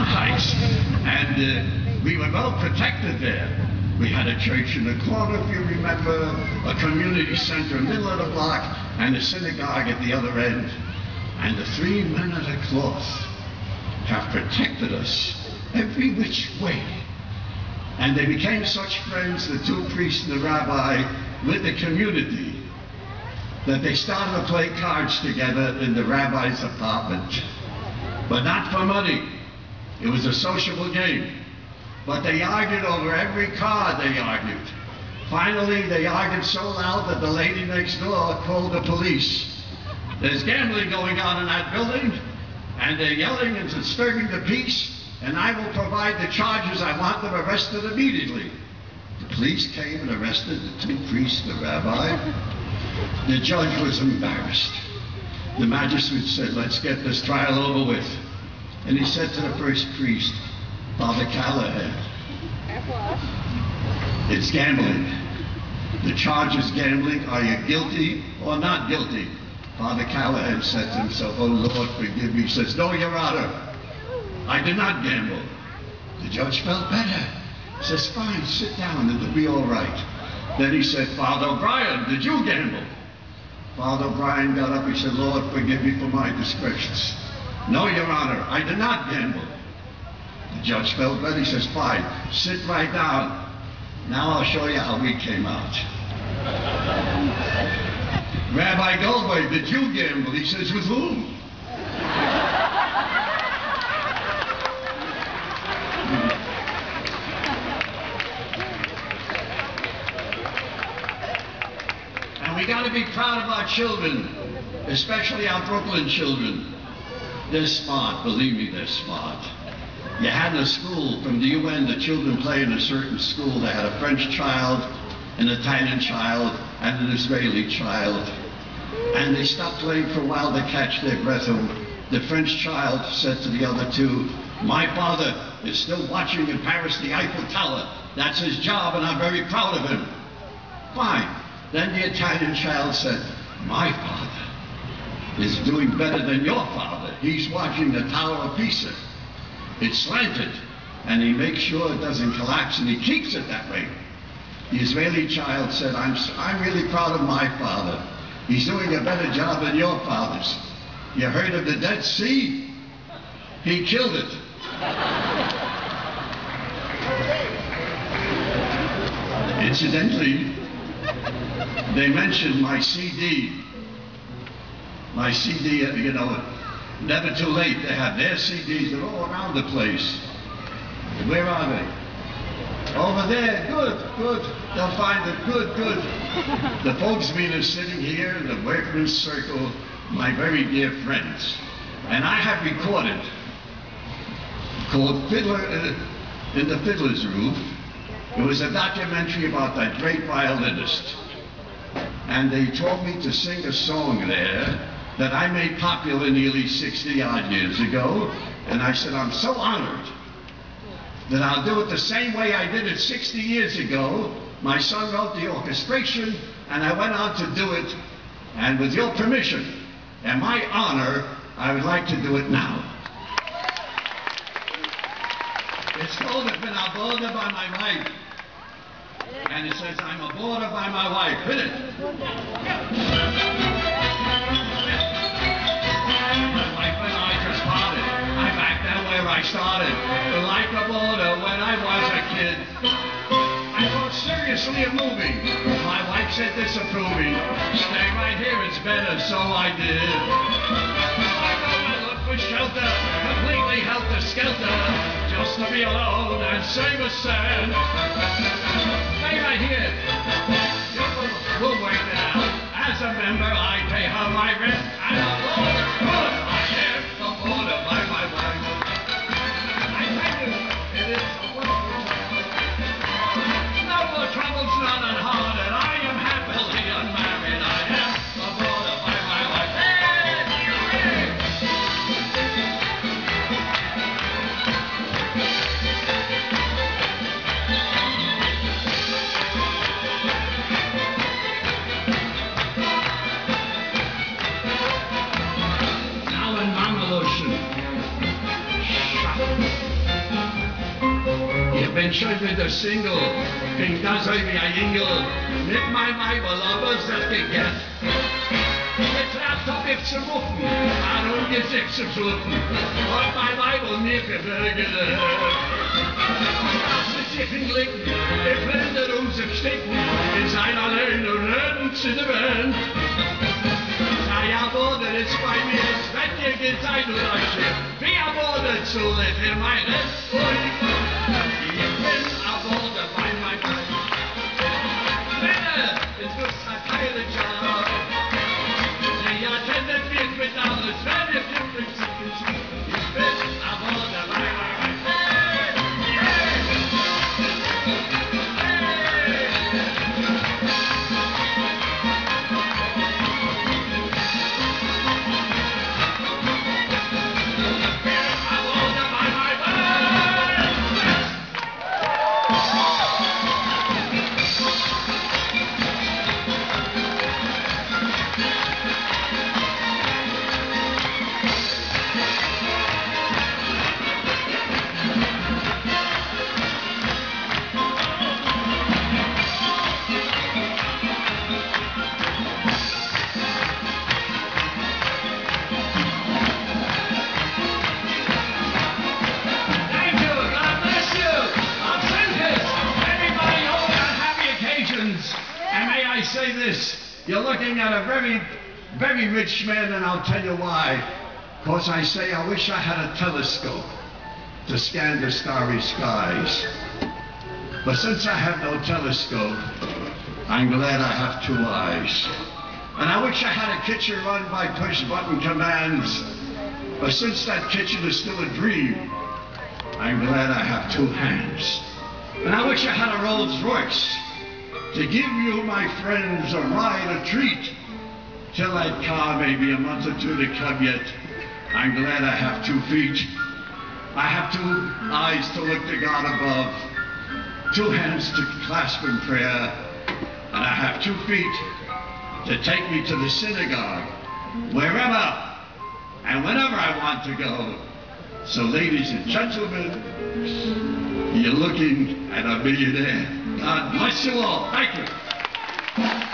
heights, and we were well protected there. We had a church in the corner, if you remember, a community center in the middle of the block, and a synagogue at the other end. And the 3 men of the cloth have protected us every which way. And they became such friends, the two priests and the rabbi, with the community, that they started to play cards together in the rabbi's apartment. But not for money. It was a sociable game. But they argued over every card they argued. Finally, they argued so loud that the lady next door called the police. There's gambling going on in that building, and they're yelling and disturbing the peace, and I will provide the charges. I want them arrested immediately. The police came and arrested the two priests, the rabbi. The judge was embarrassed. The magistrate said, let's get this trial over with. And he said to the first priest, Father Callahan, it's gambling. The charge is gambling. Are you guilty or not guilty? Father Callahan said to himself, oh Lord, forgive me. He says, no, Your Honor, I did not gamble. The judge felt better. He says, fine, sit down, it'll be all right. Then he said, Father O'Brien, did you gamble? Father O'Brien got up, he said, Lord, forgive me for my discretions. No, Your Honor, I did not gamble. The judge felt better. He says, fine, sit right down. Now I'll show you how we came out. Rabbi Goldberg, did you gamble? He says, with whom? And we got to be proud of our children, especially our Brooklyn children. They're smart, believe me, they're smart. You had in a school, from the UN, the children play in a certain school. They had a French child, an Italian child, and an Israeli child. And they stopped playing for a while to catch their breath. And the French child said to the other two, my father is still watching in Paris the Eiffel Tower. That's his job, and I'm very proud of him. Fine. Then the Italian child said, my father is doing better than your father. He's watching the Tower of Pisa. It's slanted, and he makes sure it doesn't collapse, and he keeps it that way. The Israeli child said, I'm really proud of my father. He's doing a better job than your father's. You heard of the Dead Sea? He killed it. Incidentally, they mentioned my CD. My CD, you know, Never Too Late. They have their CDs. They're all around the place. Where are they? Over there. Good, good. They'll find it. Good, good. The folks mean are sitting here in the workman's circle, my very dear friends. And I have recorded, called Fiddler in the Fiddler's Roof. It was a documentary about that great violinist. And they told me to sing a song there that I made popular nearly 60-odd years ago, and I said, I'm so honored that I'll do it the same way I did it 60 years ago. My son wrote the orchestration, and I went on to do it, and with your permission and my honor, I would like to do it now. It's called I've been aborted by my wife, and it says I'm aborted by my wife. Hit it. I started, like a boarder when I was a kid. I thought seriously of moving. My wife said disapproving. Stay right here, it's better, so I did. I go and look for shelter, completely helter-skelter, just to be alone and save a cent. Stay right here. We'll work it out. As a member, I pay her my rent, and the Lord is good. I am aborted by my wife. Trouble's not unharmed, I am happily unmarried. I am aborted by my wife. bin schon wieder Single, ging das wie ein Engel, mit meinem Weibel aber sehr gegett. Getracht hab ich zu rufen, warum Gesicht zu suchen, und mein Weibel mir gebürgert. Lass sich in Glicken, die Fremde sich sticken, in sein allein und reden zu der Welt. Ja, wurde es bei mir, es wird dir gezeigt, du Deutsche, wie wurde zu in meine ich bin a border by my mind. Männer, es wird ein Teile Job. Sie attended me with others, very different things. Ich bin a border by my mind. Say this, you're looking at a very, very rich man, and I'll tell you why. Because I say I wish I had a telescope to scan the starry skies. But since I have no telescope, I'm glad I have two eyes. And I wish I had a kitchen run by push-button commands. But since that kitchen is still a dream, I'm glad I have two hands. And I wish I had a Rolls Royce to give you, my friends, a ride, a treat, till that car may be a month or two to come yet. I'm glad I have 2 feet. I have 2 eyes to look to God above, 2 hands to clasp in prayer, and I have 2 feet to take me to the synagogue, wherever and whenever I want to go. So, ladies and gentlemen, you're looking at a millionaire. God bless you all. Thank you.